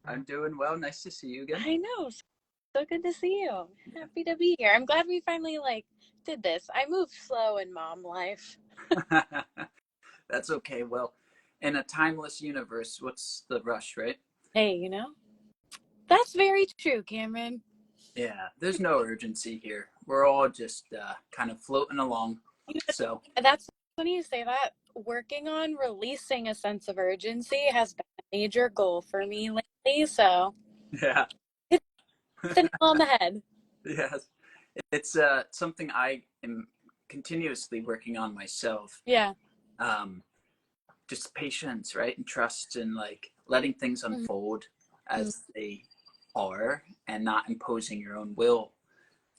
I'm doing well. Nice to see you again. I know. So good to see you. Happy to be here. I'm glad we finally did this. I moved slow in mom life. Yeah. That's okay. Well, in a timeless universe, what's the rush, right? Hey, that's very true, Cameron. Yeah, there's no urgency here. We're all just kind of floating along. You So, that's funny you say that. Working on releasing a sense of urgency has been a major goal for me lately, so yeah. it's the nail on the head. Yes. It's something I am continuously working on myself. Yeah. Um, just patience, right? And trust and like letting things Mhm. unfold as they are and not imposing your own will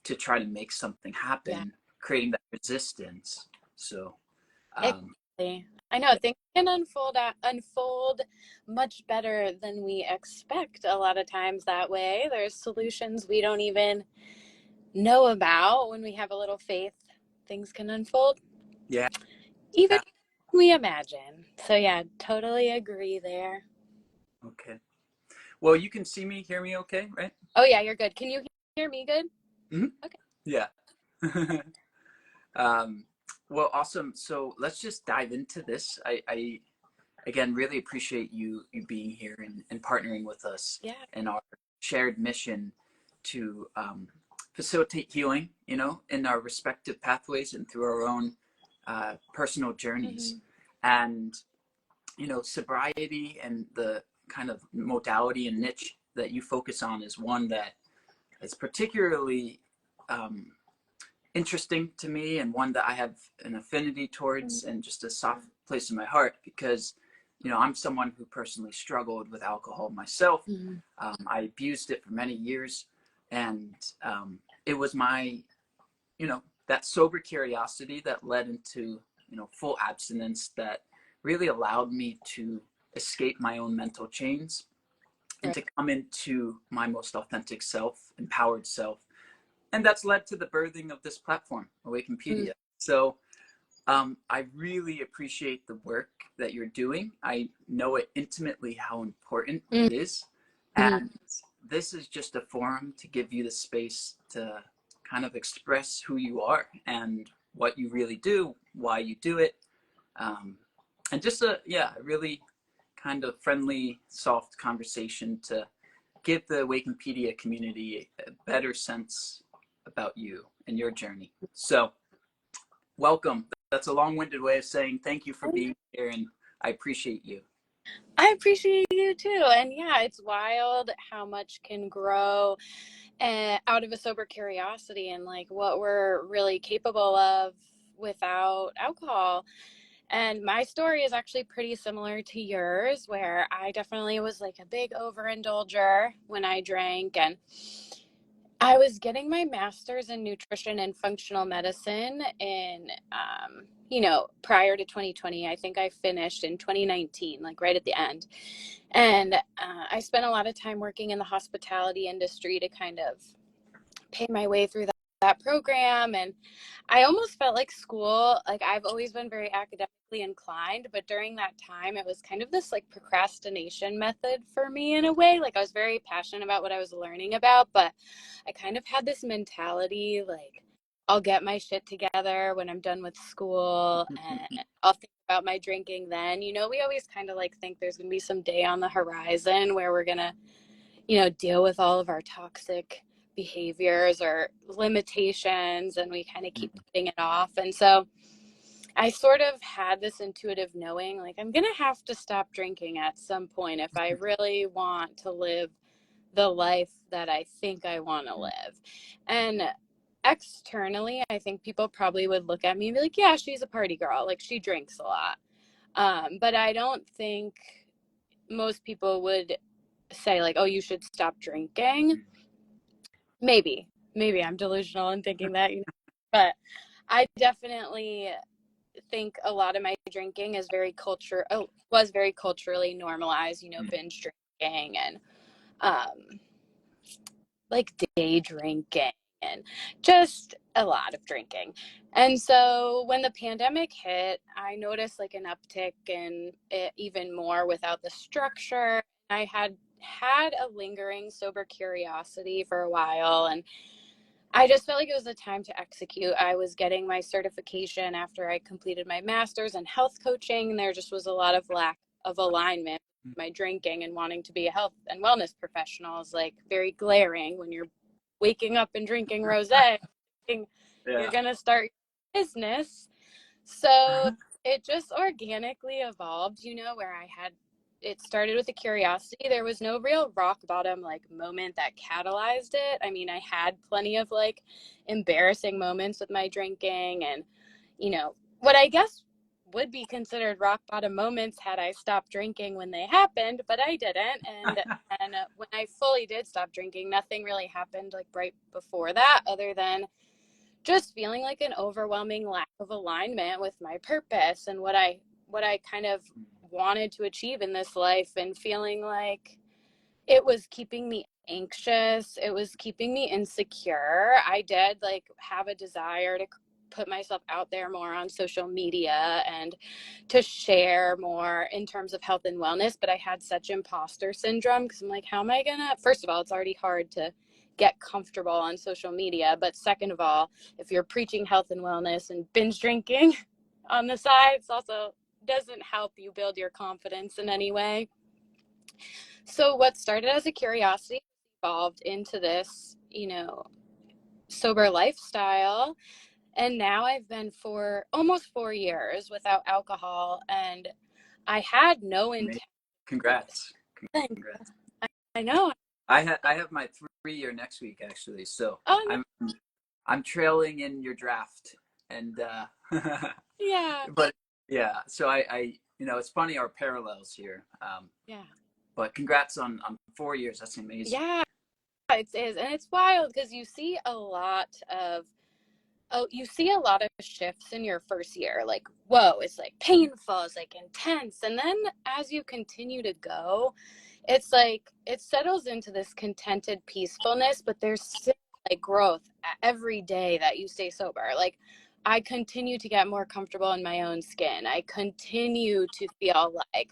to try to make something Yeah, happen, creating that resistance. So, um, exactly. I know things can unfold much better than we expect a lot of times that way. There's solutions we don't even know about. When we have a little faith, things can unfold yeah. even we imagine. So yeah, totally agree there. Okay. Well, you can see me, hear me okay, right? Oh yeah, you're good. Can you hear me good? Mm-hmm. Okay. Yeah. um, well, awesome. So let's just dive into this. I again really appreciate you being here and partnering with us Yeah. in our shared mission to facilitate healing, in our respective pathways and through our own personal journeys. Hmm. And sobriety and the kind of modality and niche that you focus on is one that is particularly um, interesting to me and one that I have an affinity towards and just a soft place in my heart because I'm someone who personally struggled with alcohol myself. Hmm. I abused it for many years, and it was my that sober curiosity that led into full abstinence that really allowed me to escape my own mental chains and Right. to come into my most authentic self, empowered self. And that's led to the birthing of this platform, Awakenpedia. So I really appreciate the work that you're doing. I know it intimately how important Mm-hmm. it is. And this is just a forum to give you the space to kind of express who you are and what you really do, why you do it. Um, and just a really kind of friendly, soft conversation to give the Awakenpedia community a better sense about you and your journey. So, welcome. That's a long-winded way of saying thank you for being here, and I appreciate you. I appreciate you too. And yeah, it's wild how much can grow out of a sober curiosity and what we're really capable of without alcohol. And my story is actually pretty similar to yours, where I definitely was like a big overindulger when I drank. And I was getting my master's in nutrition and functional medicine in, prior to 2020. I think I finished in 2019, like right at the end. And I spent a lot of time working in the hospitality industry to kind of pay my way through that program. And I almost felt like school, like I've always been very academically inclined, but during that time it was kind of this like procrastination method for me in a way. Like I was very passionate about what I was learning about, but I kind of had this mentality like I'll get my shit together when I'm done with school and I'll think about my drinking then. We always kind of like think there's going to be some day on the horizon where we're going to deal with all of our toxic behaviors or limitations, and we kind of keep putting it off. And so I sort of had this intuitive knowing, like, I'm going to have to stop drinking at some point if I really want to live the life that I think I want to live. And externally, I think people probably would look at me and be like, yeah, she's a party girl. Like, she drinks a lot. But I don't think most people would say like, oh, you should stop drinking. Maybe I'm delusional in thinking that, but I definitely think a lot of my drinking is was very culturally normalized, binge drinking and um like day drinking and just a lot of drinking. And so when the pandemic hit, I noticed like an uptick in it even more without the structure. I had a lingering sober curiosity for a while, and I just felt like it was the time to execute. I was getting my certification after I completed my master's in health coaching, and there just was a lot of lack of alignment with my drinking, and wanting to be a health and wellness professional is like very glaring when you're waking up and drinking rosé, thinking you're Yeah. going to start your business. So it just organically evolved, where it started with a curiosity. There was no real rock bottom like moment that catalyzed it. I mean, I had plenty of like embarrassing moments with my drinking, and, what I guess would be considered rock bottom moments had I stopped drinking when they happened, but I didn't. And when I fully did stop drinking, nothing really happened like right before that, other than just feeling like an overwhelming lack of alignment with my purpose and what I kind of wanted to achieve in this life, and feeling like it was keeping me anxious, it was keeping me insecure. I did like have a desire to put myself out there more on social media and to share more in terms of health and wellness, but I had such imposter syndrome because I'm like, how am I gonna, first of all, it's already hard to get comfortable on social media, but second of all, if you're preaching health and wellness and binge drinking on the side, it's also doesn't help you build your confidence in any way. So what started as a curiosity evolved into this, sober lifestyle. And now I've been for almost 4 years without alcohol, and I had no Amazing. intention. Congrats. Congrats. I know. I have my 3 year next week actually, so Oh, no. I'm trailing in your draft, and Yeah. but yeah, so I it's funny our parallels here, Yeah. but congrats on 4 years. That's amazing. Yeah. It is. And it's wild because you see a lot of shifts in your first year. Like, whoa, it's like painful, it's like intense. And then as you continue to go, it's like it settles into this contented peacefulness, but there's still like growth every day that you stay sober. Like, I continue to get more comfortable in my own skin. I continue to feel like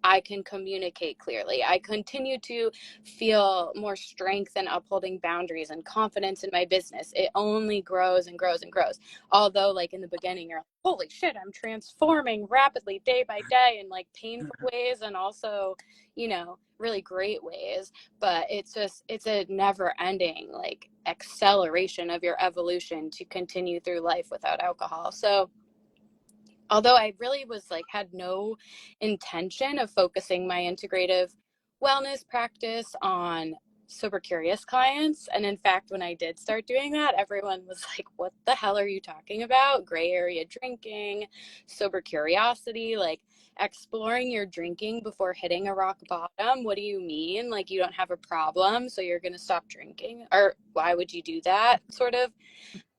I can communicate clearly. I continue to feel more strength in upholding boundaries and confidence in my business. It only grows and grows and grows. Although, like in the beginning, you're like, holy shit, I'm transforming rapidly day by day in like painful ways, and also, really great ways. But it's a never ending like acceleration of your evolution to continue through life without alcohol. So although I really was like had no intention of focusing my integrative wellness practice on sober curious clients, and in fact when I did start doing that, everyone was like, what the hell are you talking about? Gray area drinking, sober curiosity, like exploring your drinking before hitting a rock bottom. What do you mean? Like, you don't have a problem, so you're going to stop drinking? Or why would you do that sort of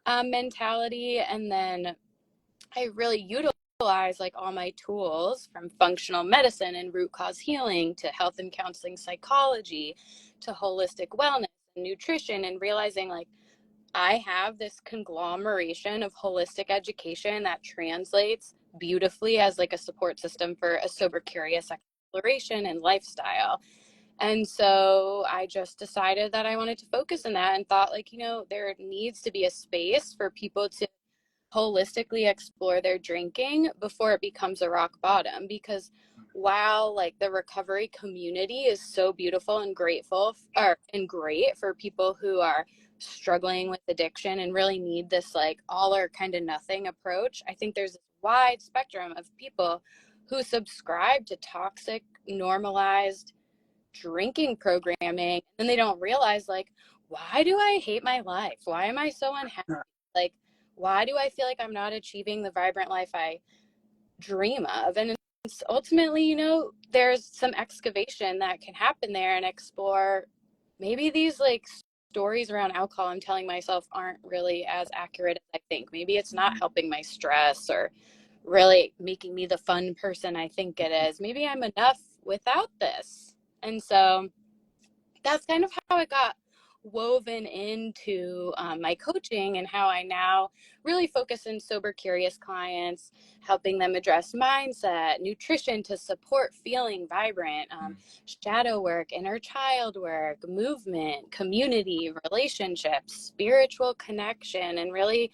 mentality? And then I really utilize like all my tools, from functional medicine and root cause healing to health and counseling psychology to holistic wellness and nutrition, and realizing like I have this conglomeration of holistic education that translates beautifully as like a support system for a sober curious exploration and lifestyle. And so I just decided that I wanted to focus on that, and thought like, there needs to be a space for people to holistically explore their drinking before it becomes a rock bottom. Because while like the recovery community is so beautiful and and great for people who are struggling with addiction and really need this like all or kind of nothing approach, I think there's a wide spectrum of people who subscribe to toxic normalized drinking programming, and they don't realize like, why do I hate my life? Why am I so unhappy? Like, why do I feel like I'm not achieving the vibrant life I dream of? And it's ultimately, there's some excavation that can happen there, and explore maybe these like stories around alcohol I'm telling myself aren't really as accurate as I think. Maybe it's not helping my stress or really making me the fun person I think it is. Maybe I'm enough without this. And so that's kind of how it got woven into my coaching, and how I now really focus in sober curious clients, helping them address mindset, nutrition to support feeling vibrant, shadow work, inner child work, movement, community, relationships, spiritual connection, and really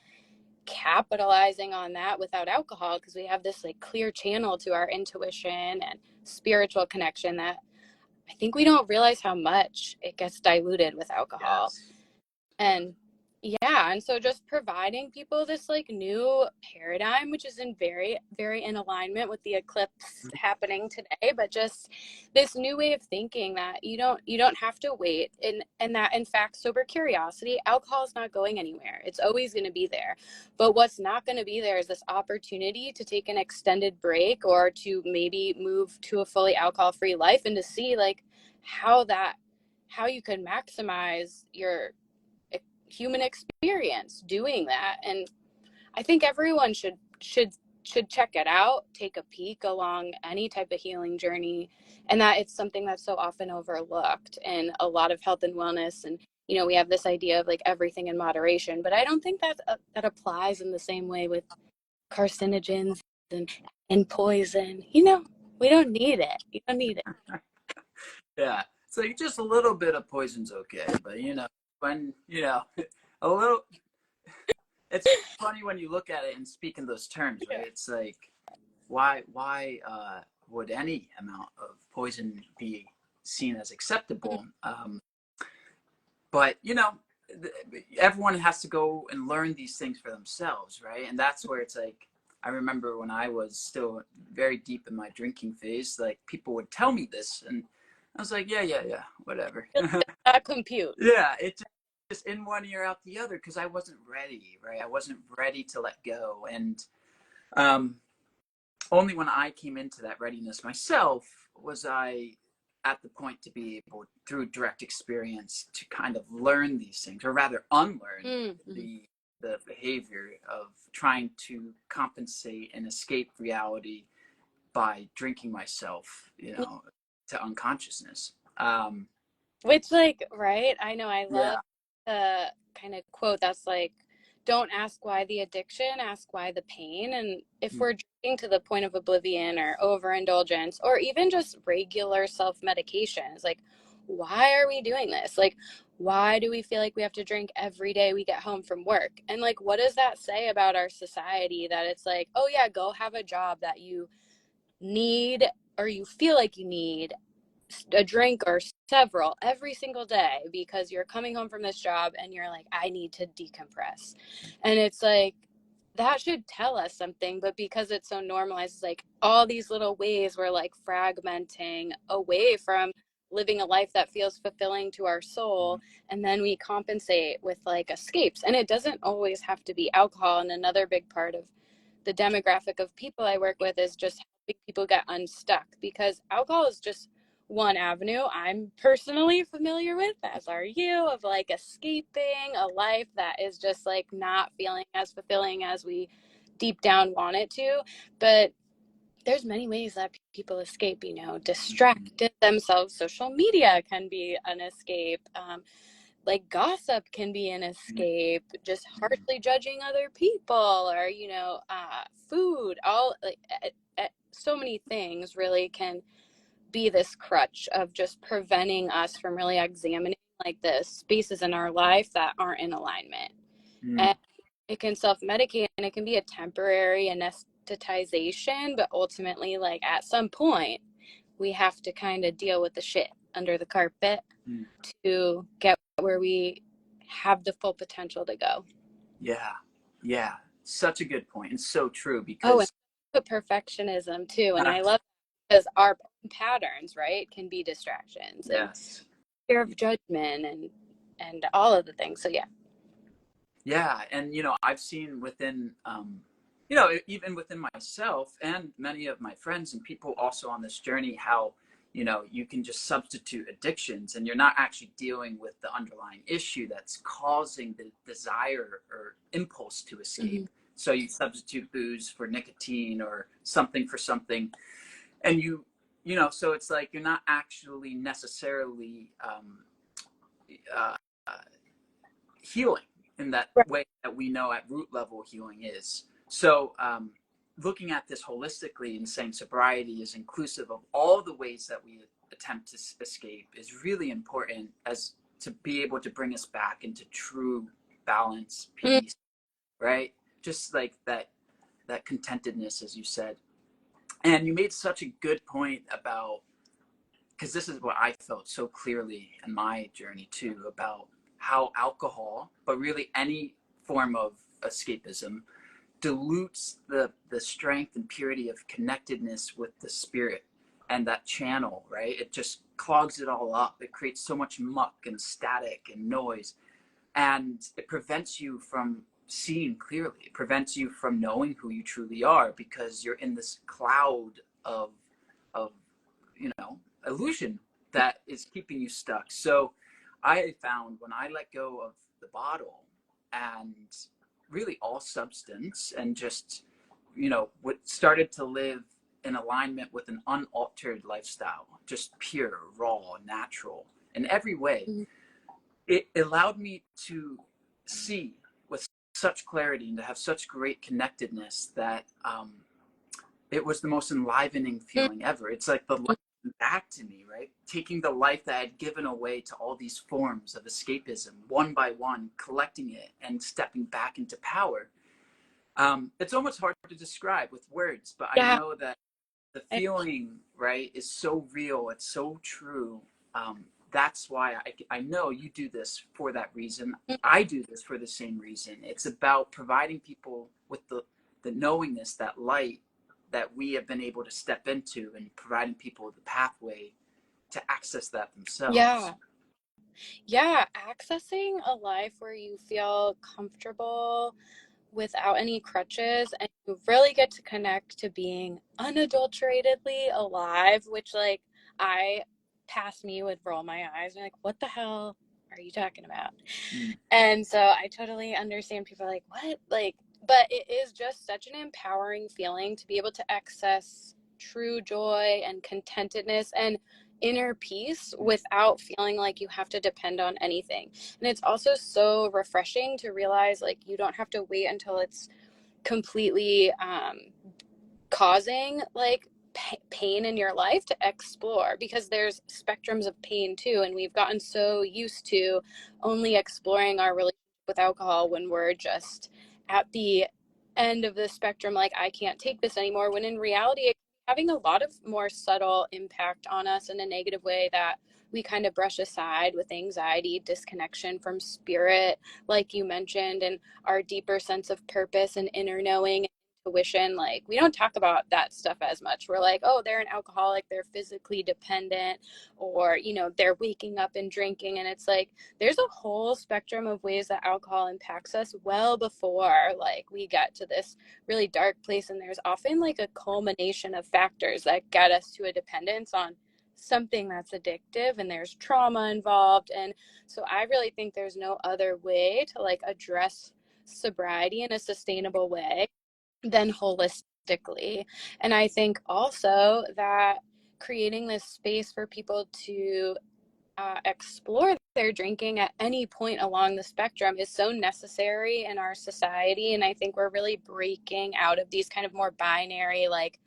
capitalizing on that without alcohol, because we have this like clear channel to our intuition and spiritual connection that I think we don't realize how much it gets diluted with alcohol. Yes. And yeah, and so just providing people this like new paradigm, which is in very in alignment with the eclipse happening today, but just this new way of thinking that you don't have to wait, and that in fact sober curiosity, alcohol is not going anywhere. It's always going to be there. But what's not going to be there is this opportunity to take an extended break, or to maybe move to a fully alcohol-free life, and to see like how you can maximize your human experience doing that. And I think everyone should check it out, take a peek along any type of healing journey, and that it's something that's so often overlooked in a lot of health and wellness. And we have this idea of like everything in moderation, but I don't think that applies in the same way with carcinogens and poison. We don't need it. You don't need it. Yeah. So just a little bit of poison's okay, but when a little, it's funny when you look at it and speak in those terms, right? It's like, why would any amount of poison be seen as acceptable? But everyone has to go and learn these things for themselves, right? And that's where it's like, I remember when I was still very deep in my drinking phase, like people would tell me this, and I was like, yeah, whatever. Not compute. Yeah, it just in one ear out the other, because I wasn't ready, right? I wasn't ready to let go. And only when I came into that readiness myself was I at the point to be able, through direct experience, to kind of learn these things, or rather unlearn the behavior of trying to compensate and escape reality by drinking myself, to unconsciousness. Which, like, right? I know, I Yeah. love the kind of quote that's like, don't ask why the addiction, ask why the pain. And if we're drinking to the point of oblivion or overindulgence, or even just regular self-medication, it's like, why are we doing this? Like, why do we feel like we have to drink every day we get home from work? And like, what does that say about our society, that it's like, oh yeah, go have a job that you need, or you feel like you need a drink or several every single day because you're coming home from this job and you're like, I need to decompress. And it's like, that should tell us something, but because it's so normalized, it's like all these little ways we're like fragmenting away from living a life that feels fulfilling to our soul. And then we compensate with like escapes, and it doesn't always have to be alcohol. And another big part of the demographic of people I work with is just helping people get unstuck, because alcohol is just one avenue I'm personally familiar with, as are you, of like escaping a life that is just like not feeling as fulfilling as we deep down want it to. But there's many ways that people escape, distract themselves. Social media can be an escape. Like gossip can be an escape, just harshly judging other people, or food, all like so many things really can be this crutch of just preventing us from really examining like the spaces in our life that aren't in alignment. And it can self-medicate, and it can be a temporary anesthetization, but ultimately, like at some point we have to kind of deal with the shit under the carpet to get where we have the full potential to go. Yeah, such a good point, and so true, Oh, because and perfectionism too. And I love because our patterns, right, can be distractions and yes, fear of judgment and all of the things. So yeah, and I've seen within even within myself and many of my friends and people also on this journey, how you can just substitute addictions, and you're not actually dealing with the underlying issue that's causing the desire or impulse to escape. So you substitute booze for nicotine, or something for something, and so it's like you're not actually necessarily healing in that way that we know at root level healing is. So, looking at this holistically and saying sobriety is inclusive of all the ways that we attempt to escape is really important as to be able to bring us back into true balance, peace, right? Just like that contentedness, as you said. And you made such a good point about, because this is what I felt so clearly in my journey too, about how alcohol, but really any form of escapism, dilutes the strength and purity of connectedness with the spirit and that channel, right? It just clogs it all up. It creates so much muck and static and noise, and it prevents you from seeing clearly. It prevents you from knowing who you truly are because you're in this cloud of of illusion that is keeping you stuck. So I found when I let go of the bottle and really all substance and just what started to live in alignment with an unaltered lifestyle, just pure, raw, natural in every way, it allowed me to see with such clarity and to have such great connectedness that it was the most enlivening feeling ever. It's like the life back to me, right? Taking the life that I had given away to all these forms of escapism, one by one, collecting it and stepping back into power. It's almost hard to describe with words, but I Yeah. know that the feeling, right, is so real. It's so true. That's why I know you do this for that reason. I do this for the same reason. It's about providing people with the knowingness, that light that we have been able to step into, and providing people the pathway to access that themselves. Yeah, accessing a life where you feel comfortable without any crutches and you really get to connect to being unadulteratedly alive, which like I past me would roll my eyes and like, what the hell are you talking about? And so I totally understand people are like, what? Like, but it is just such an empowering feeling to be able to access true joy and contentedness and inner peace without feeling like you have to depend on anything. And it's also so refreshing to realize like you don't have to wait until it's completely causing like pain in your life to explore, because there's spectrums of pain too, and we've gotten so used to only exploring our relationship with alcohol when we're just at the end of the spectrum, like I can't take this anymore, when in reality it's having a lot of more subtle impact on us in a negative way that we kind of brush aside with anxiety, disconnection from spirit, like you mentioned, and our deeper sense of purpose and inner knowing, intuition. Like we don't talk about that stuff as much. We're like, oh, they're an alcoholic, they're physically dependent, or they're waking up and drinking. And it's like there's a whole spectrum of ways that alcohol impacts us well before like we get to this really dark place. And there's often like a culmination of factors that get us to a dependence on something that's addictive, and there's trauma involved. And so I really think there's no other way to like address sobriety in a sustainable way than holistically. And I think also that creating this space for people to explore their drinking at any point along the spectrum is so necessary in our society. And I think we're really breaking out of these kind of more binary, like,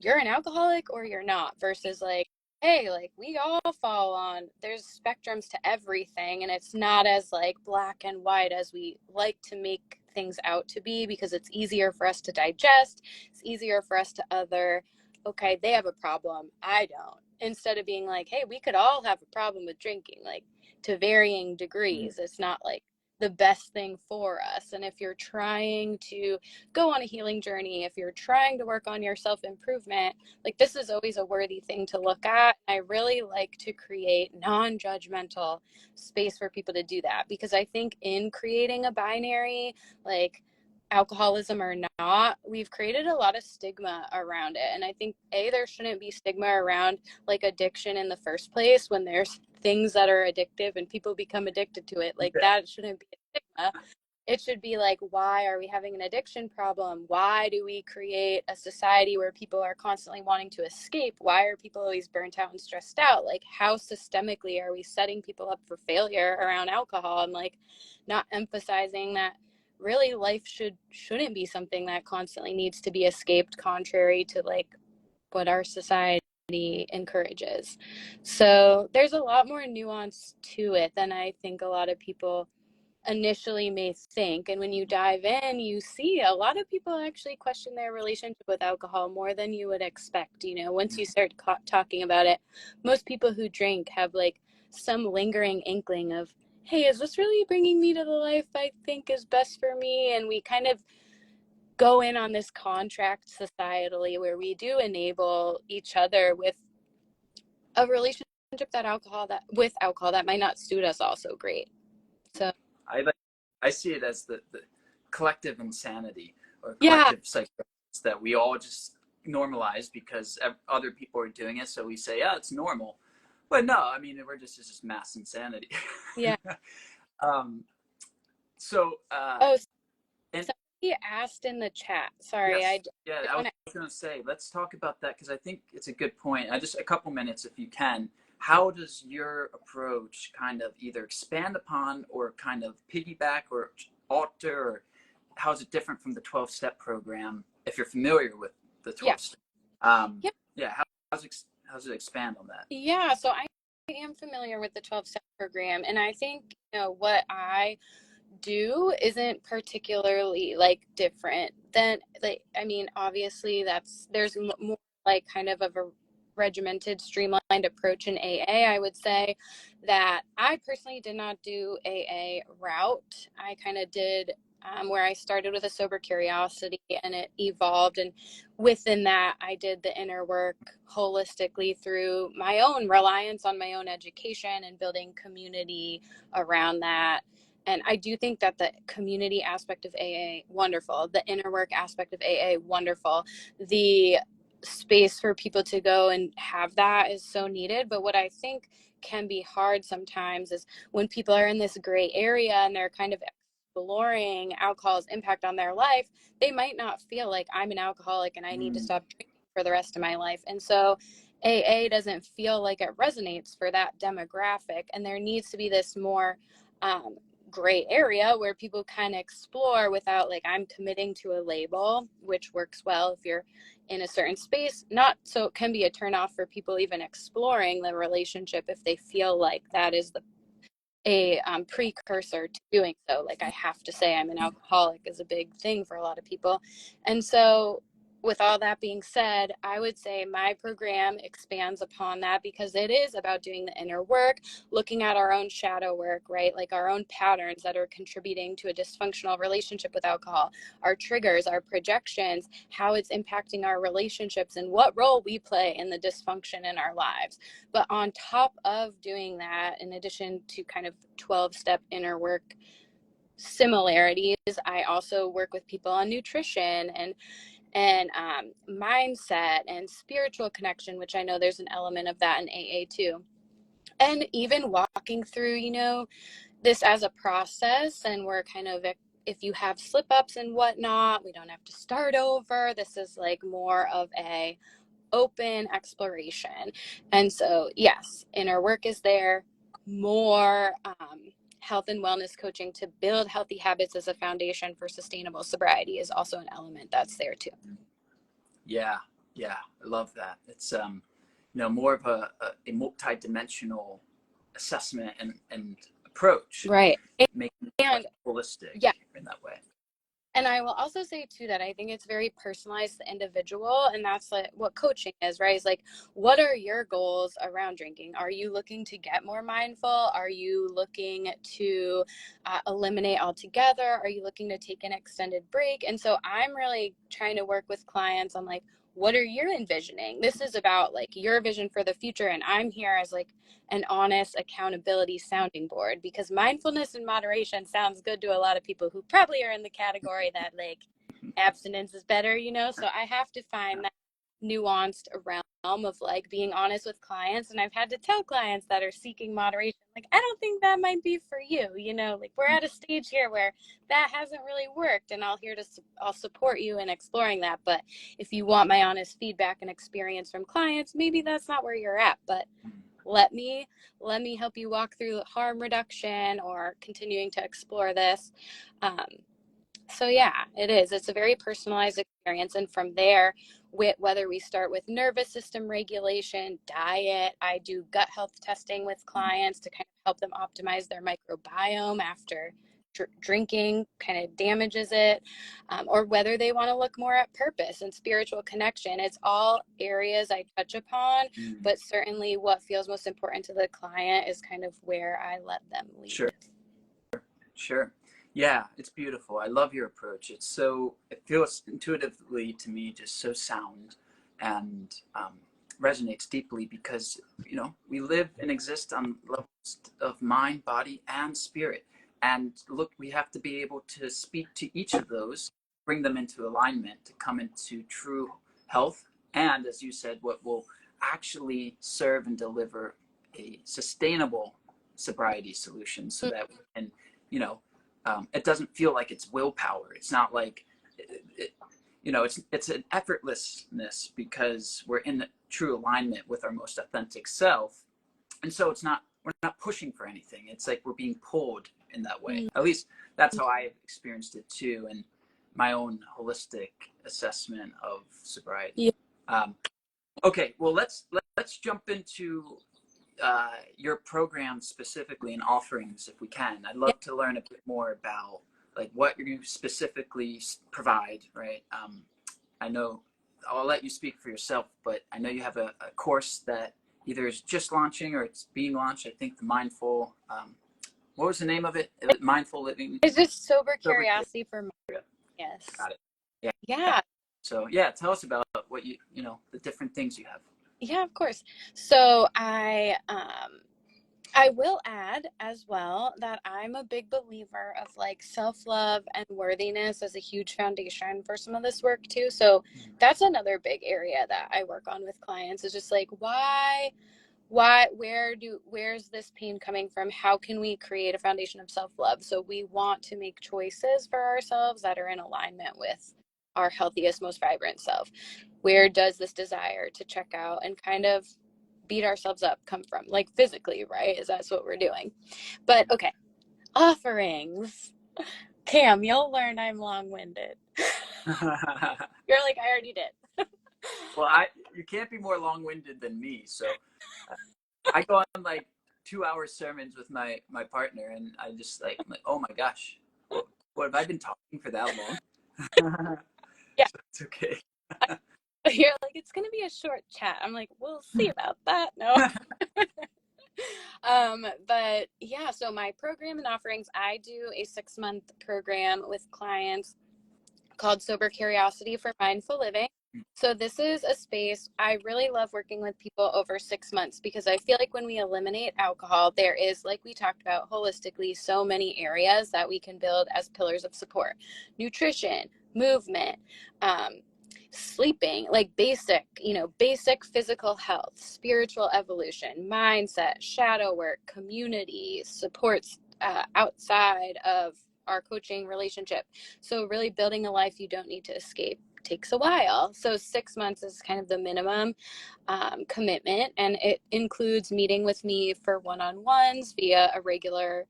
you're an alcoholic or you're not, versus like, hey, like we all fall on, there's spectrums to everything, and it's not as like black and white as we like to make things out to be, because it's easier for us to digest, it's easier for us to okay, they have a problem, I don't, instead of being like, hey, we could all have a problem with drinking, like to varying degrees. It's not like the best thing for us. And if you're trying to go on a healing journey, if you're trying to work on your self-improvement, like this is always a worthy thing to look at. I really like to create non-judgmental space for people to do that, because I think in creating a binary, like alcoholism or not, we've created a lot of stigma around it. And I think there shouldn't be stigma around like addiction in the first place. When there's things that are addictive and people become addicted to it, like that shouldn't be a stigma. It should be like, why are we having an addiction problem? Why do we create a society where people are constantly wanting to escape? Why are people always burnt out and stressed out? Like, how systemically are we setting people up for failure around alcohol, and like not emphasizing that really life shouldn't be something that constantly needs to be escaped, contrary to like what our society encourages. So there's a lot more nuance to it than I think a lot of people initially may think. And when you dive in, you see a lot of people actually question their relationship with alcohol more than you would expect. You know, once you start talking about it, most people who drink have like some lingering inkling of, hey, is this really bringing me to the life I think is best for me? And we kind of go in on this contract societally where we do enable each other with a relationship with alcohol that might not suit us all so great. So I I see it as the collective insanity or yeah, collective psychosis that we all just normalize because other people are doing it. So we say, yeah, it's normal. But no, I mean, it's just mass insanity. yeah. um, so, Oh, and somebody asked in the chat. Sorry, yes, yeah, did I was want to. going to say, let's talk about that because I think it's a good point. I just a couple minutes if you can. How does your approach kind of either expand upon or kind of piggyback or alter, or how is it different from the 12-step program if you're familiar with the Yeah, 12 step? yeah, Yeah, how's it expand on that? yeah. So I am familiar with the 12-step program, and I think what I do isn't particularly like different than like, I mean, obviously there's more like kind of a regimented, streamlined approach in AA. I would say that I personally did not do AA route. I kind of did where I started with a sober curiosity and it evolved. And within that, I did the inner work holistically through my own reliance on my own education and building community around that. And I do think that the community aspect of AA, wonderful. The inner work aspect of AA, wonderful. The space for people to go and have that is so needed. But what I think can be hard sometimes is when people are in this gray area and they're kind of exploring alcohol's impact on their life, they might not feel like I'm an alcoholic and I need to Mm, stop drinking for the rest of my life. And so AA doesn't feel like it resonates for that demographic. And there needs to be this more um, gray area where people kind of explore without like I'm committing to a label, which works well if you're in a certain space. Not so it can be a turnoff for people even exploring the relationship if they feel like that is a precursor to doing so. Like I have to say I'm an alcoholic is a big thing for a lot of people. And so with all that being said, I would say my program expands upon that because it is about doing the inner work, looking at our own shadow work, right? Like our own patterns that are contributing to a dysfunctional relationship with alcohol, our triggers, our projections, how it's impacting our relationships, and what role we play in the dysfunction in our lives. But on top of doing that, in addition to kind of 12-step inner work similarities, I also work with people on nutrition and mindset and spiritual connection, which I know there's an element of that in AA too. And even walking through, this as a process, and we're kind of, if you have slip ups and whatnot, we don't have to start over. This is like more of a open exploration. And so, yes, inner work is there, more health and wellness coaching to build healthy habits as a foundation for sustainable sobriety is also an element that's there too. yeah, yeah, I love that. It's more of a multi-dimensional assessment and approach, Right. making it like And holistic yeah. in that way. And I will also say too that I think it's very personalized to the individual, and that's like what coaching is, right? Is like, what are your goals around drinking? Are you looking to get more mindful? Are you looking to eliminate altogether? Are you looking to take an extended break? And so I'm really trying to work with clients on like, what are you envisioning? This is about like your vision for the future, and I'm here as like an honest accountability sounding board, because mindfulness and moderation sounds good to a lot of people who probably are in the category that like abstinence is better, so I have to find that nuanced realm of like being honest with clients. And I've had to tell clients that are seeking moderation, like, I don't think that might be for you. You know, like we're at a stage here where that hasn't really worked, and I'll support you in exploring that. But if you want my honest feedback and experience from clients, maybe that's not where you're at. But let me help you walk through harm reduction or continuing to explore this. So yeah, it's a very personalized experience. And from there, whether we start with nervous system regulation, diet, I do gut health testing with clients to kind of help them optimize their microbiome after drinking kind of damages it, or whether they want to look more at purpose and spiritual connection. It's all areas I touch upon, but certainly what feels most important to the client is kind of where I let them lead. Sure. Yeah, it's beautiful. I love your approach. It feels intuitively to me just so sound, and resonates deeply because, we live and exist on levels of mind, body, and spirit. And look, we have to be able to speak to each of those, bring them into alignment to come into true health. And as you said, what will actually serve and deliver a sustainable sobriety solution so that we can, it doesn't feel like it's willpower. It's not like, it's an effortlessness because we're in true alignment with our most authentic self. And so we're not pushing for anything. It's like we're being pulled in that way. At least that's how I experienced it too, and my own holistic assessment of sobriety. Yeah. Okay, well, let's jump into your program specifically and offerings if we can. I'd love to learn a bit more about like what you specifically provide, right? I know I'll let you speak for yourself, but I know you have a course that either is just launching or it's being launched. I think the mindful, what was the name of it? Mindful living. It's just sober curiosity for me. Yes. Got it. Yeah. So yeah, tell us about what the different things you have. Yeah, of course. So I will add as well that I'm a big believer of like self-love and worthiness as a huge foundation for some of this work too. So that's another big area that I work on with clients, is just like, where's this pain coming from? How can we create a foundation of self-love? So we want to make choices for ourselves that are in alignment with our healthiest, most vibrant self. Where does this desire to check out and kind of beat ourselves up come from, like physically, right? Is that's what we're doing. But okay, offerings. Cam, you'll learn I'm long-winded. You're like, I already did. Well, you can't be more long-winded than me. So I go on like 2-hour sermons with my partner, and I just I'm like, oh my gosh, what have I been talking for that long? Yeah, so it's okay. You're like, it's gonna be a short chat. I'm like, we'll see about that. No. But yeah, so my program and offerings, I do a 6-month program with clients called Sober Curiosity for Mindful Living. So this is a space I really love working with people over 6 months, because I feel like when we eliminate alcohol, there is, like we talked about holistically, so many areas that we can build as pillars of support: nutrition, movement, sleeping, like basic physical health, spiritual evolution, mindset, shadow work, community supports outside of our coaching relationship. So really building a life you don't need to escape takes a while. So 6 months is kind of the minimum commitment, and it includes meeting with me for one-on-ones via a regular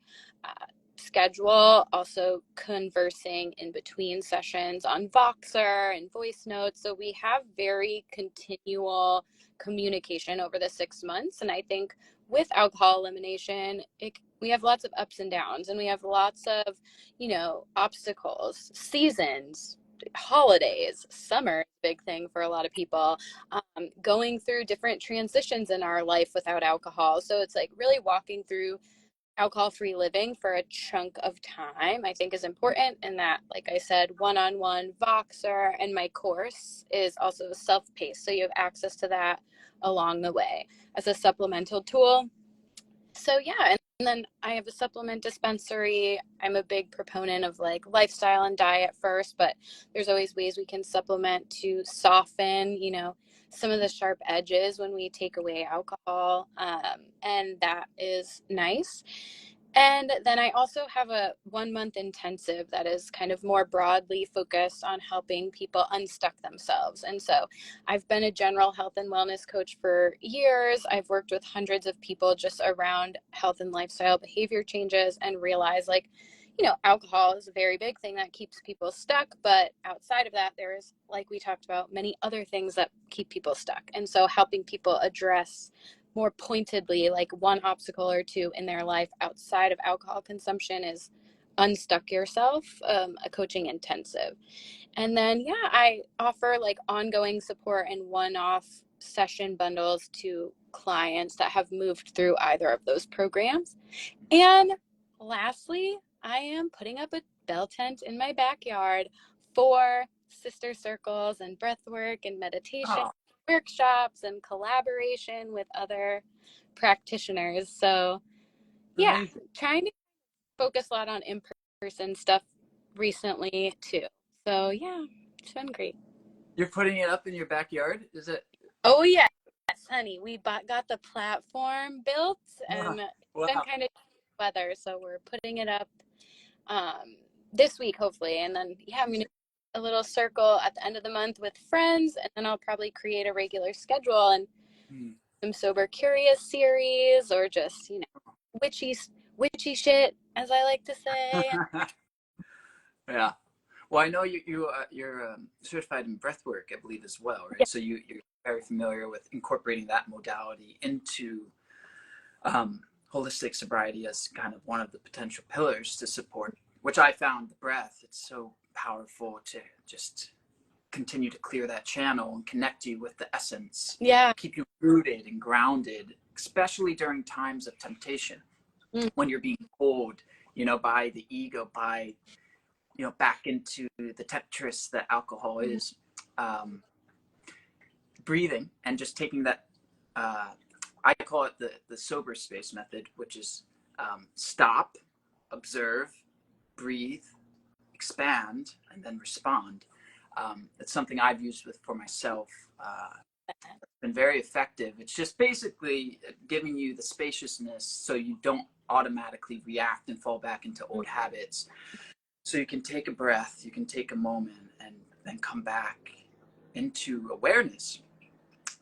schedule, also conversing in between sessions on Voxer and voice notes. So we have very continual communication over the 6 months. And I think with alcohol elimination, we have lots of ups and downs, and we have lots of, obstacles, seasons, holidays, summer, big thing for a lot of people, going through different transitions in our life without alcohol. So it's like really walking through alcohol-free living for a chunk of time, I think, is important. And that, like I said, one-on-one Voxer, and my course is also self-paced, so you have access to that along the way as a supplemental tool. So yeah, and then I have a supplement dispensary. I'm a big proponent of like lifestyle and diet first, but there's always ways we can supplement to soften, some of the sharp edges when we take away alcohol, and that is nice. And then I also have a 1 month intensive that is kind of more broadly focused on helping people unstuck themselves. And so I've been a general health and wellness coach for years. I've worked with hundreds of people just around health and lifestyle behavior changes, and realized, like, alcohol is a very big thing that keeps people stuck. But outside of that, there's, like we talked about, many other things that keep people stuck. And so helping people address more pointedly, like, one obstacle or two in their life outside of alcohol consumption is unstuck yourself, a coaching intensive. And then, yeah, I offer like ongoing support and one-off session bundles to clients that have moved through either of those programs. And lastly, I am putting up a bell tent in my backyard for sister circles and breath work and meditation Oh, workshops and collaboration with other practitioners. So, yeah, amazing. trying to focus a lot on in-person stuff recently too. So, yeah, it's been great. You're putting it up in your backyard? Is it? Oh, yes, honey. We got the platform built, Wow. and it's been Wow. kind of weather, so we're putting it up this week, hopefully. And then, yeah, I'm going to a little circle at the end of the month with friends, and then I'll probably create a regular schedule and Hmm. some sober curious series, or just, witchy shit, as I like to say. Yeah. Well, I know you're certified in breathwork, I believe, as well, right? Yeah. So you're very familiar with incorporating that modality into um, holistic sobriety as kind of one of the potential pillars to support. Which I found the breath. It's so powerful to just continue to clear that channel and connect you with the essence, Yeah. keep you rooted and grounded, especially during times of temptation Mm. when you're being pulled, by the ego, by back into the temptress that alcohol is. Um, Breathing and just taking that. I call it the sober space method, which is stop, observe, breathe, expand, and then respond. It's something I've used for myself. It's been very effective. It's just basically giving you the spaciousness so you don't automatically react and fall back into old habits. So you can take a breath, you can take a moment, and then come back into awareness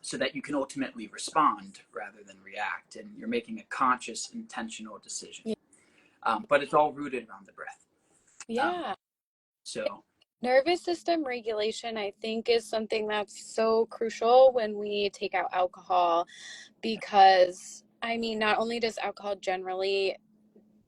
so that you can ultimately respond rather than react. And you're making a conscious, intentional decision. Yeah. But it's all rooted around the breath. Um, Yeah. so Nervous system regulation, I think, is something that's so crucial when we take out alcohol, because, I mean, not only does alcohol generally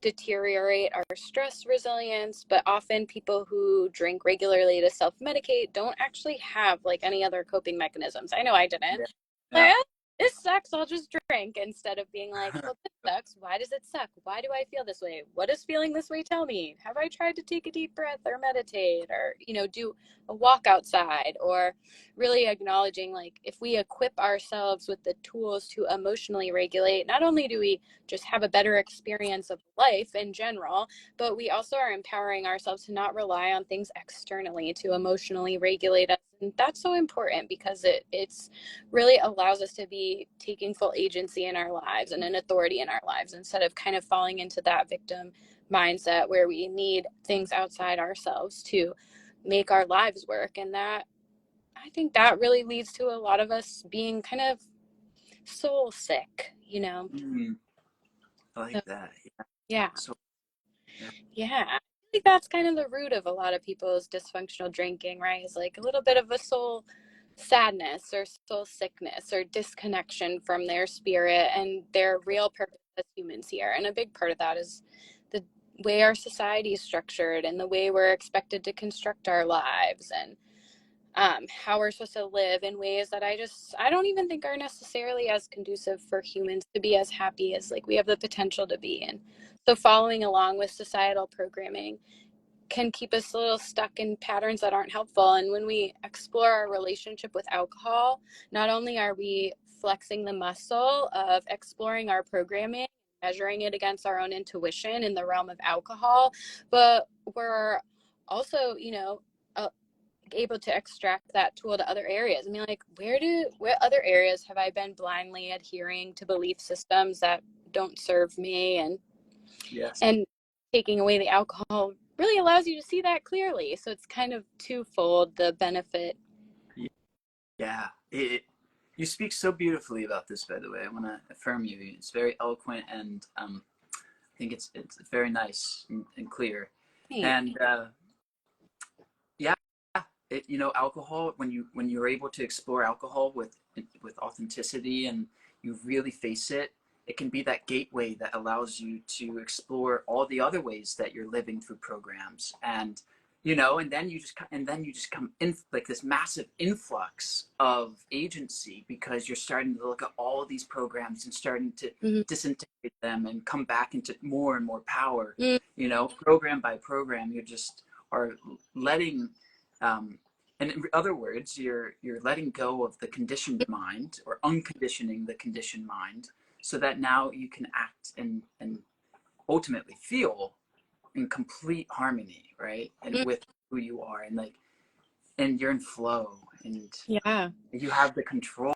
deteriorate our stress resilience, but often people who drink regularly to self-medicate don't actually have like any other coping mechanisms. I know I didn't. yeah, Like, yeah. oh, this sucks, I'll just drink, instead of being like, well, this sucks, why does it suck, why do I feel this way, what does feeling this way tell me, have I tried to take a deep breath or meditate, or do a walk outside, or really acknowledging, like, if we equip ourselves with the tools to emotionally regulate, not only do we just have a better experience of life in general, but we also are empowering ourselves to not rely on things externally to emotionally regulate us. And that's so important, because it's really allows us to be taking full agency in our lives and an authority in our lives, instead of kind of falling into that victim mindset where we need things outside ourselves to make our lives work. And that, I think, that really leads to a lot of us being kind of soul sick. Mm, I So, like that. Yeah. yeah. So yeah. Yeah, I think that's kind of the root of a lot of people's dysfunctional drinking, right? Is like a little bit of a soul sadness or soul sickness or disconnection from their spirit and their real purpose as humans here. And a big part of that is the way our society is structured and the way we're expected to construct our lives, and how we're supposed to live in ways that I don't even think are necessarily as conducive for humans to be as happy as, like, we have the potential to be. And so following along with societal programming can keep us a little stuck in patterns that aren't helpful. And when we explore our relationship with alcohol, not only are we flexing the muscle of exploring our programming, measuring it against our own intuition in the realm of alcohol, but we're also, able to extract that tool to other areas. I mean, like, what other areas have I been blindly adhering to belief systems that don't serve me? Yes. And taking away the alcohol really allows you to see that clearly. So it's kind of twofold, the benefit. Yeah. You speak so beautifully about this, by the way. I want to affirm you. It's very eloquent, and I think it's very nice and clear. Thanks. And yeah, alcohol, when you're able to explore alcohol with authenticity, and you really face it, it can be that gateway that allows you to explore all the other ways that you're living through programs. And and then you just come in like this massive influx of agency, because you're starting to look at all of these programs and starting to Mm-hmm. disintegrate them and come back into more and more power. Mm-hmm. Program by program, you just are letting, and in other words, you're letting go of the conditioned mind, or unconditioning the conditioned mind, so that now you can act and ultimately feel in complete harmony, right? And with who you are, and and you're in flow, and Yeah. you have the control,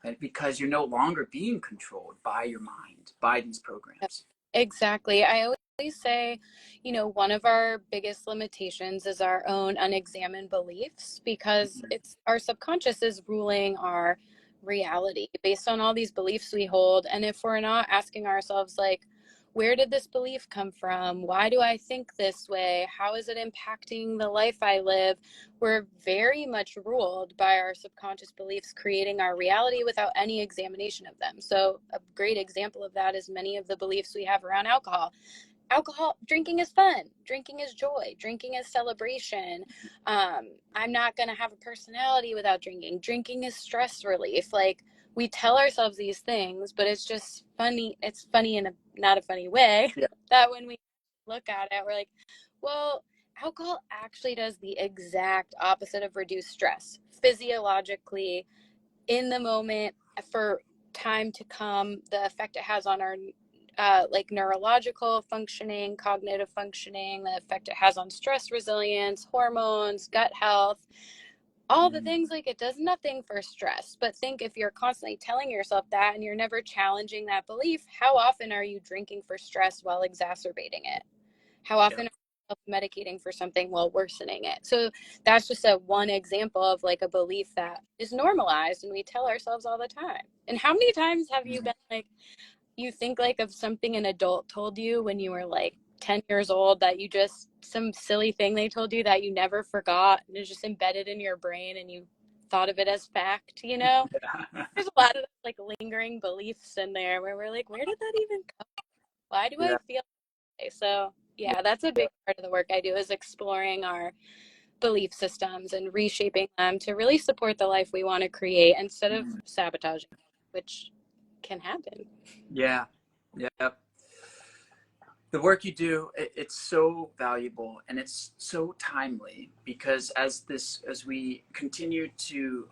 and because you're no longer being controlled by your mind, by these programs. Exactly. I always say, one of our biggest limitations is our own unexamined beliefs, because it's our subconscious is ruling our reality based on all these beliefs we hold. And if we're not asking ourselves, like, where did this belief come from? Why do I think this way? How is it impacting the life I live? We're very much ruled by our subconscious beliefs, creating our reality without any examination of them. So a great example of that is many of the beliefs we have around alcohol. Drinking is fun, drinking is joy, drinking is celebration. I'm not going to have a personality without drinking is stress relief. Like, we tell ourselves these things, but it's just funny. It's funny in not a funny way. Yeah. That when we look at it, we're like, well, alcohol actually does the exact opposite of reduce stress physiologically, in the moment, for time to come. The effect it has on our like neurological functioning, cognitive functioning, the effect it has on stress resilience, hormones, gut health, all the things. Like, it does nothing for stress. But think, if you're constantly telling yourself that and you're never challenging that belief, how often are you drinking for stress while exacerbating it? How often are you self-medicating for something while worsening it? So that's just one example of like a belief that is normalized and we tell ourselves all the time. And how many times have you been like, you think like of something an adult told you when you were like 10 years old, that you just, some silly thing they told you that you never forgot, and it's just embedded in your brain and you thought of it as fact? There's a lot of like lingering beliefs in there where we're like, where did that even come? Why do I Yeah. feel that way? So yeah, that's a big part of the work I do, is exploring our belief systems and reshaping them to really support the life we want to create instead of sabotaging, which can happen. Yeah. Yeah. The work you do, it's so valuable, and it's so timely, because as we continue to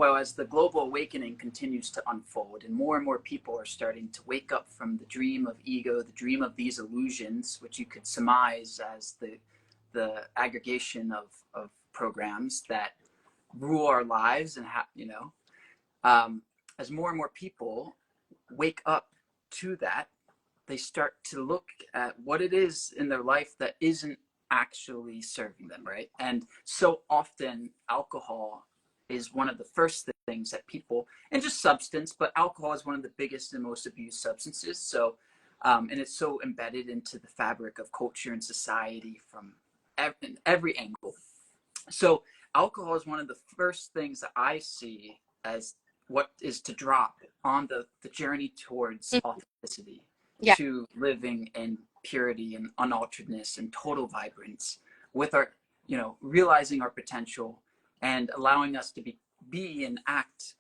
as the global awakening continues to unfold, and more people are starting to wake up from the dream of ego, the dream of these illusions, which you could surmise as the aggregation of programs that rule our lives, and as more and more people wake up to that, they start to look at what it is in their life that isn't actually serving them, right? And so often alcohol is one of the first things that people, and just substance, but alcohol is one of the biggest and most abused substances. So, and it's so embedded into the fabric of culture and society from every angle. So alcohol is one of the first things that I see as what is to drop on the journey towards authenticity, Yeah. to living in purity and unalteredness and total vibrance, with our, realizing our potential, and allowing us to be and act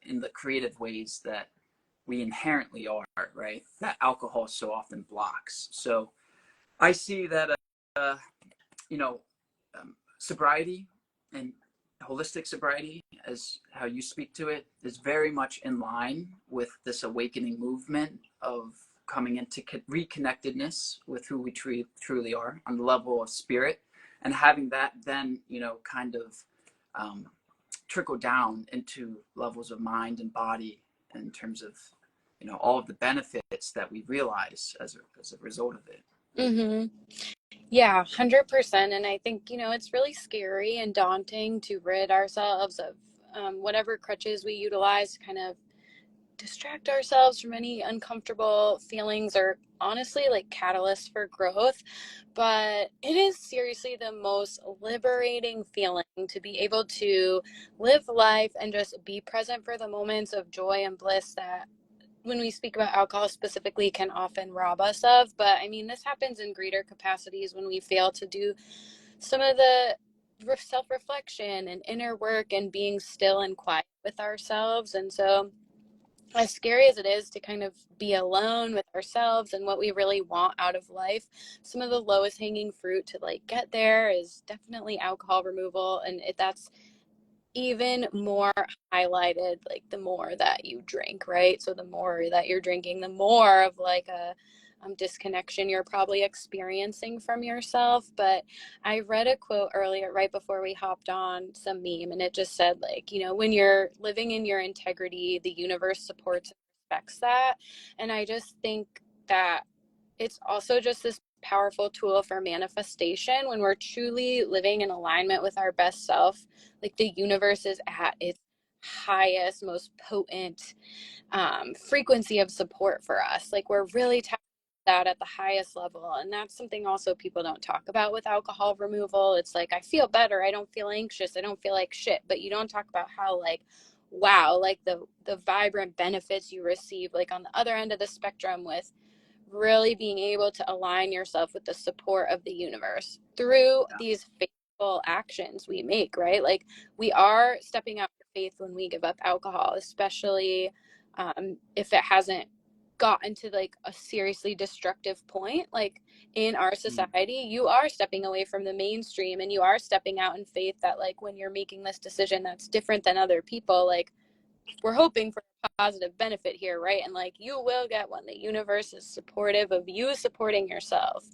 in the creative ways that we inherently are, right? That alcohol so often blocks. So I see that, uh, you know, sobriety and holistic sobriety, as how you speak to it, is very much in line with this awakening movement of coming into reconnectedness with who we truly are on the level of spirit. and having that then, kind of um, trickle down into levels of mind and body in terms of, all of the benefits that we realize as a result of it. Mm-hmm. Yeah, 100%. And I think, it's really scary and daunting to rid ourselves of whatever crutches we utilize to kind of distract ourselves from any uncomfortable feelings or honestly like catalysts for growth. But it is seriously the most liberating feeling to be able to live life and just be present for the moments of joy and bliss that when we speak about alcohol specifically can often rob us of. But I mean, this happens in greater capacities when we fail to do some of the self-reflection and inner work and being still and quiet with ourselves. And so as scary as it is to kind of be alone with ourselves and what we really want out of life, some of the lowest hanging fruit to like get there is definitely alcohol removal. And that's even more highlighted like the more that you drink, right? So the more that you're drinking, the more of like a disconnection you're probably experiencing from yourself. But I read a quote earlier right before we hopped on, some meme, and it just said like, when you're living in your integrity, the universe supports and respects that. And I just think that it's also just this powerful tool for manifestation when we're truly living in alignment with our best self. Like the universe is at its highest, most potent frequency of support for us. Like we're really tapping that at the highest level. And that's something also people don't talk about with alcohol removal. It's like, I feel better. I don't feel anxious. I don't feel like shit. But you don't talk about how like, wow, like the vibrant benefits you receive like on the other end of the spectrum with really being able to align yourself with the support of the universe through Yeah. these faithful actions we make, right? Like we are stepping out for faith when we give up alcohol, especially if it hasn't gotten to like a seriously destructive point. Like in our society, you are stepping away from the mainstream and you are stepping out in faith that like when you're making this decision that's different than other people, like we're hoping for a positive benefit here, right? And like you will get one. The universe is supportive of you supporting yourself.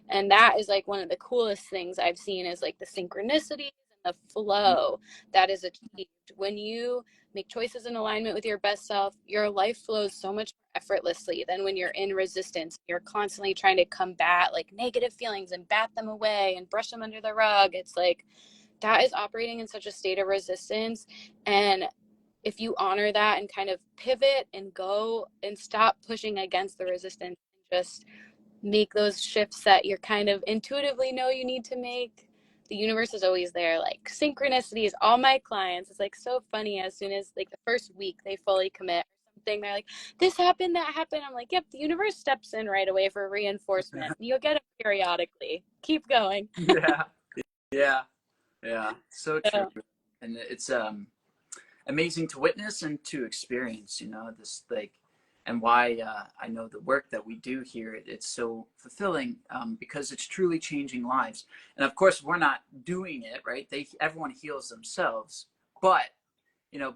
And that is like one of the coolest things I've seen is like the synchronicity and the flow that is achieved when you make choices in alignment with your best self. Your life flows so much more effortlessly than when you're in resistance. You're constantly trying to combat like negative feelings and bat them away and brush them under the rug. It's like that is operating in such a state of resistance. And if you honor that and kind of pivot and go and stop pushing against the resistance and just make those shifts that you're kind of intuitively know you need to make, the universe is always there. Like synchronicities, all my clients, it's like so funny. As soon as like the first week they fully commit or something, they're like, this happened, that happened. I'm like, yep, the universe steps in right away for reinforcement. You'll get it periodically. Keep going. Yeah. Yeah. Yeah. So true. So, And it's amazing to witness and to experience, this like, and why I know the work that we do here, it's so fulfilling because it's truly changing lives. And of course, we're not doing it, right? Everyone heals themselves, but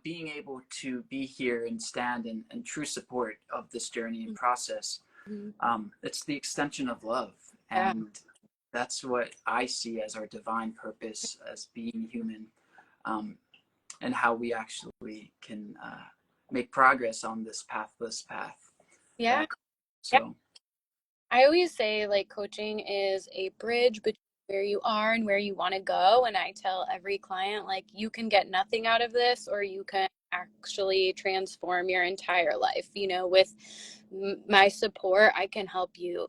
being able to be here and stand in true support of this journey and process, it's the extension of love. yeah. And that's what I see as our divine purpose as being human. Um, and how we actually can make progress on this pathless path. Yeah. So, I always say like coaching is a bridge between where you are and where you want to go. And I tell every client, like, you can get nothing out of this, or you can actually transform your entire life. With my support, I can help you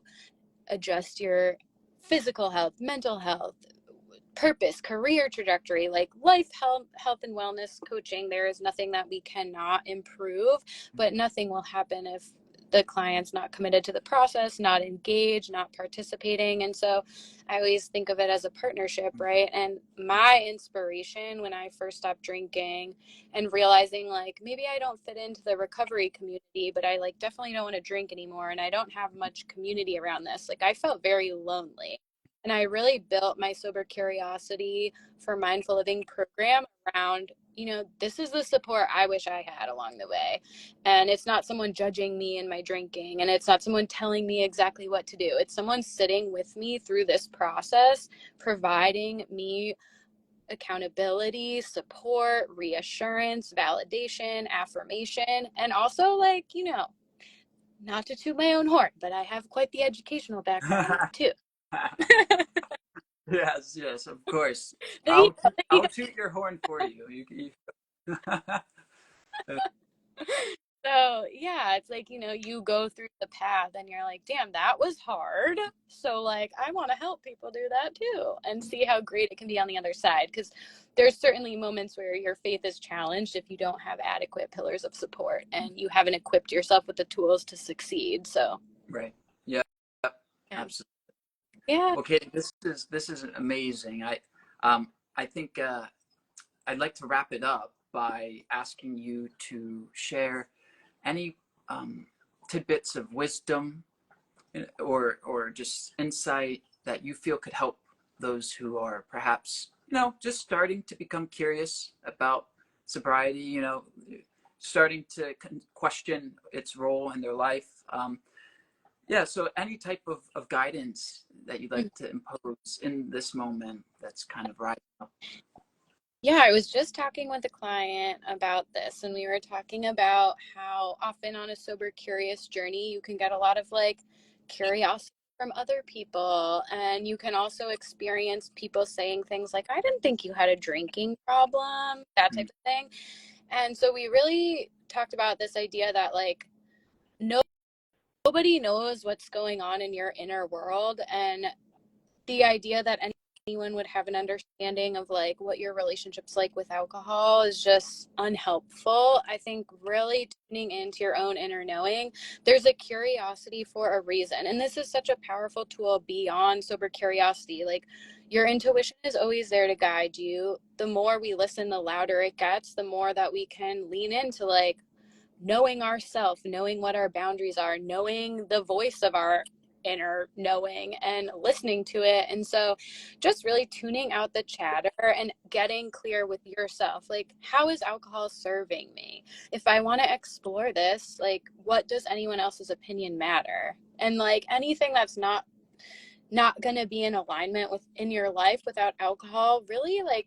adjust your physical health, mental health, purpose, career trajectory, like life, health and wellness coaching. There is nothing that we cannot improve, but nothing will happen if the client's not committed to the process, not engaged, not participating. And so I always think of it as a partnership, right? And my inspiration when I first stopped drinking and realizing like maybe I don't fit into the recovery community, but I like definitely don't want to drink anymore and I don't have much community around this. Like I felt very lonely. And I really built my Sober Curiosity for Mindful Living program around you know, this is the support I wish I had along the way. And it's not someone judging me in my drinking, and it's not someone telling me exactly what to do. It's someone sitting with me through this process, providing me accountability, support, reassurance, validation, affirmation, and also, like, you know, not to toot my own horn, but I have quite the educational background too. Yes, yes, of course. There you go. There you I'll go. toot your horn for you. So yeah, it's like, you know, you go through the path and you're like, damn, that was hard. So like, I want to help people do that too and see how great it can be on the other side. Because there's certainly moments where your faith is challenged if you don't have adequate pillars of support and you haven't equipped yourself with the tools to succeed. So Right. Yeah. yeah. Absolutely. Yeah. Okay, this is amazing. I think I'd like to wrap it up by asking you to share any tidbits of wisdom or just insight that you feel could help those who are perhaps, you know, just starting to become curious about sobriety, you know, starting to question its role in their life. Yeah, so any type of guidance that you'd like to impose in this moment that's kind of rising up. Yeah, I was just talking with a client about this, and we were talking about how often on a sober curious journey, you can get a lot of like curiosity from other people. And you can also experience people saying things like, I didn't think you had a drinking problem, that type of thing. And so we really talked about this idea that like nobody knows what's going on in your inner world. And the idea that anyone would have an understanding of like what your relationship's like with alcohol is just unhelpful. I think really tuning into your own inner knowing, there's a curiosity for a reason, and this is such a powerful tool beyond sober curiosity. Like, your intuition is always there to guide you. The more we listen, the louder it gets, the more that we can lean into like knowing ourself, knowing what our boundaries are, knowing the voice of our inner knowing and listening to it. And so just really tuning out the chatter and getting clear with yourself. Like, how is alcohol serving me? If I want to explore this, like, what does anyone else's opinion matter? And like anything that's not going to be in alignment with in your life without alcohol, really, like,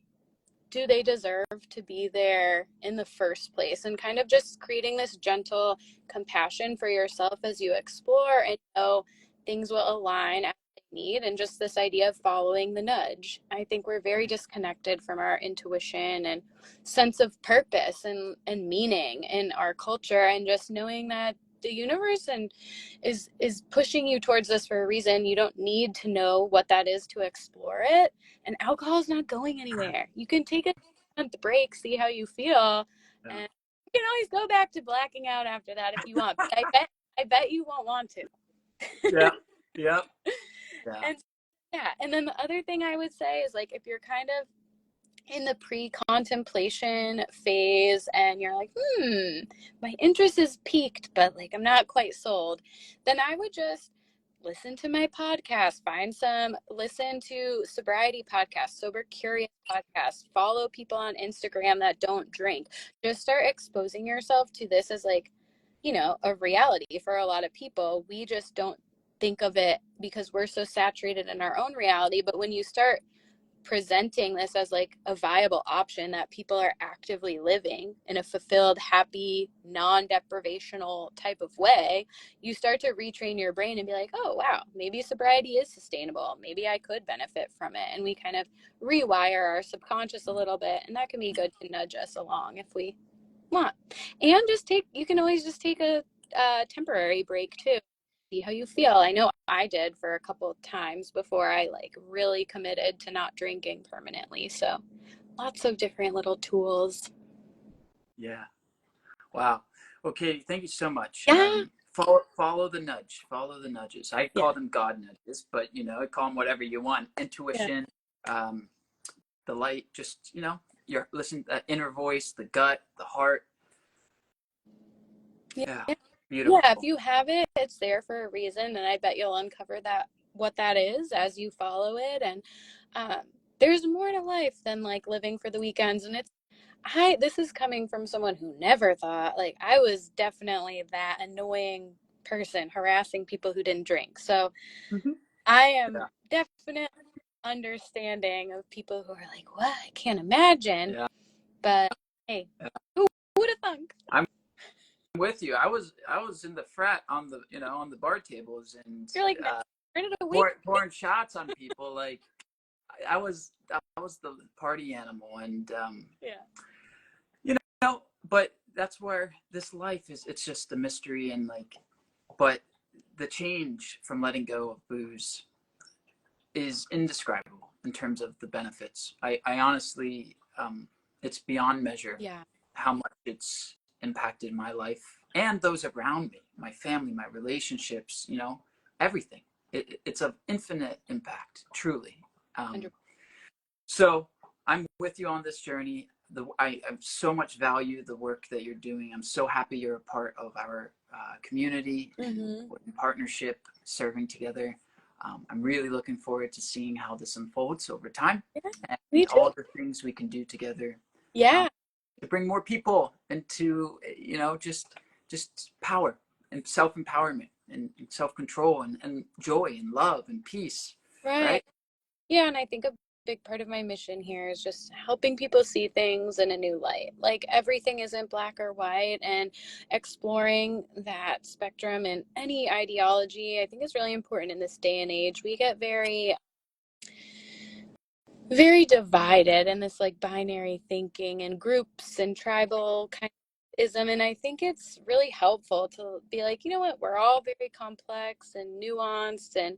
do they deserve to be there in the first place? And kind of just creating this gentle compassion for yourself as you explore and know things will align as they need. And just this idea of following the nudge. I think we're very disconnected from our intuition and sense of purpose and meaning in our culture, and just knowing that the universe and is pushing you towards this for a reason. You don't need to know what that is to explore it. And alcohol is not going anywhere. You can take a month break, see how you feel, Yeah. and you can always go back to blacking out after that if you want. But I bet you won't want to. Yeah. Yeah. Yeah. And yeah, and then the other thing I would say is, like, if you're kind of in the pre-contemplation phase and you're like, my interest is peaked, but like I'm not quite sold, then I would just listen to my podcast, listen to sobriety podcasts, sober curious podcasts, follow people on Instagram that don't drink. Just start exposing yourself to this as, like, you know, a reality for a lot of people. We just don't think of it because we're so saturated in our own reality. But when you start presenting this as like a viable option that people are actively living in a fulfilled, happy, non-deprivational type of way, you start to retrain your brain and be like, oh wow, maybe sobriety is sustainable, maybe I could benefit from it. And we kind of rewire our subconscious a little bit, and that can be good to nudge us along if we want. And you can always just take a temporary break too, see how you feel. I know I did for a couple of times before I like really committed to not drinking permanently. So lots of different little tools. Yeah. Wow. Okay. Thank you so much. Yeah. Follow the nudge. Follow the nudges. I Yeah. call them God nudges, but you know, call them whatever you want. Yeah. Intuition, um, the light. Just, you know, your listen, that inner voice, the gut, the heart. Yeah. Yeah. Yeah. If Beautiful. you have it, it's there for a reason. And I bet you'll uncover what that is as you follow it. And um, there's more to life than like living for the weekends. And this is coming from someone who never thought, like, I was definitely that annoying person harassing people who didn't drink. So Mm-hmm. I am Yeah. definitely understanding of people who are like, what? I can't imagine. Yeah. But hey, Yeah. who would have thunk? I'm with you. I was in the frat on the on the bar tables and You're like, turn it away. pouring shots on people. Like I was the party animal, and Yeah. you know, but that's where this life is. It's just a mystery, and like, but the change from letting go of booze is indescribable in terms of the benefits. I honestly, it's beyond measure Yeah. how much it's impacted my life and those around me, my family, my relationships, everything. It's of infinite impact, truly. Um, 100%. so I'm with you on this journey. I have so much value the work that you're doing. I'm so happy you're a part of our community and in partnership, serving together. I'm really looking forward to seeing how this unfolds over time Yeah, me and too. all the things we can do together Yeah. to bring more people into just power and self-empowerment and self-control and joy and love and peace, Right. right? Yeah, and I think a big part of my mission here is just helping people see things in a new light. Like everything isn't black or white, and exploring that spectrum in any ideology, I think is really important in this day and age. We get very, very divided in this like binary thinking and groups and tribal kind of ism. And I think it's really helpful to be like, you know what, we're all very complex and nuanced, and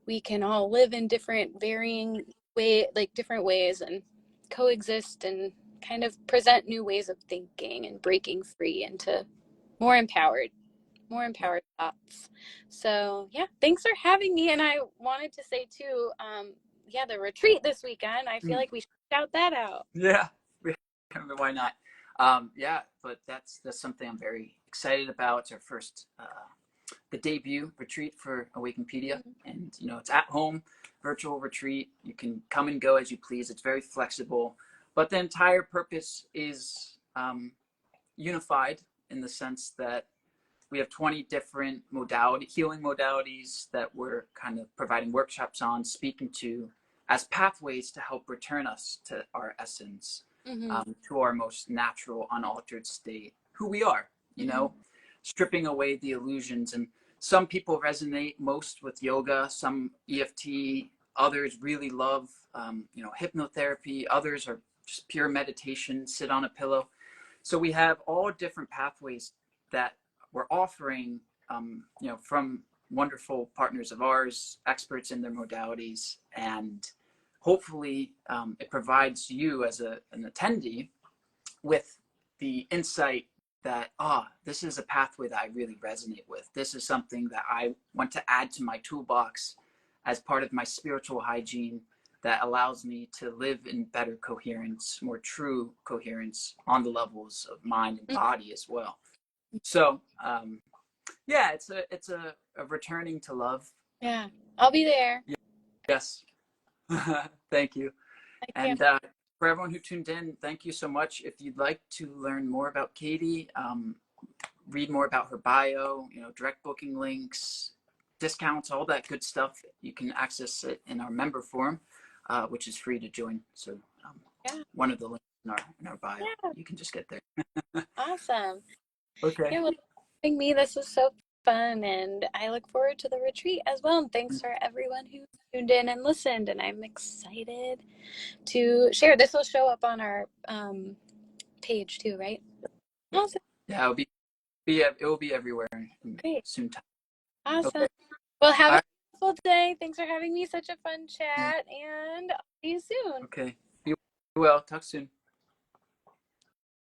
we can all live in different varying different ways and coexist and kind of present new ways of thinking and breaking free into more empowered thoughts. So yeah, thanks for having me. And I wanted to say too, yeah, the retreat this weekend, I feel Mm. like we should shout that out. Yeah. Why not? Yeah, but that's something I'm very excited about. It's our first the debut retreat for Awakenpedia, and it's at home, virtual retreat. You can come and go as you please. It's very flexible, but the entire purpose is unified in the sense that we have 20 different healing modalities that we're kind of providing workshops on, speaking to as pathways to help return us to our essence, to our most natural, unaltered state, who we are, stripping away the illusions. And some people resonate most with yoga, some EFT, others really love, hypnotherapy, others are just pure meditation, sit on a pillow. So we have all different pathways that we're offering, from wonderful partners of ours, experts in their modalities, and hopefully it provides you as an attendee with the insight that this is a pathway that I really resonate with. This is something that I want to add to my toolbox as part of my spiritual hygiene that allows me to live in better coherence, more true coherence on the levels of mind and body as well. So yeah, it's a returning to love. Yeah, I'll be there. Yes. Thank you. I can't. And for everyone who tuned in, thank you so much. If you'd like to learn more about Katie, read more about her bio, direct booking links, discounts, all that good stuff, you can access it in our member forum, which is free to join. So Yeah. one of the links in our bio, Yeah. you can just get there. Awesome. Okay. Yeah, well, having me, this was so fun, and I look forward to the retreat as well. And thanks for everyone who tuned in and listened. And I'm excited to share. This will show up on our page too, right? Awesome. Yeah, it will be everywhere in Great. soon time. Awesome. Okay. Well, have All a right. wonderful day. Thanks for having me. Such a fun Yeah. chat, and I'll see you soon. Okay. Be well. Talk soon.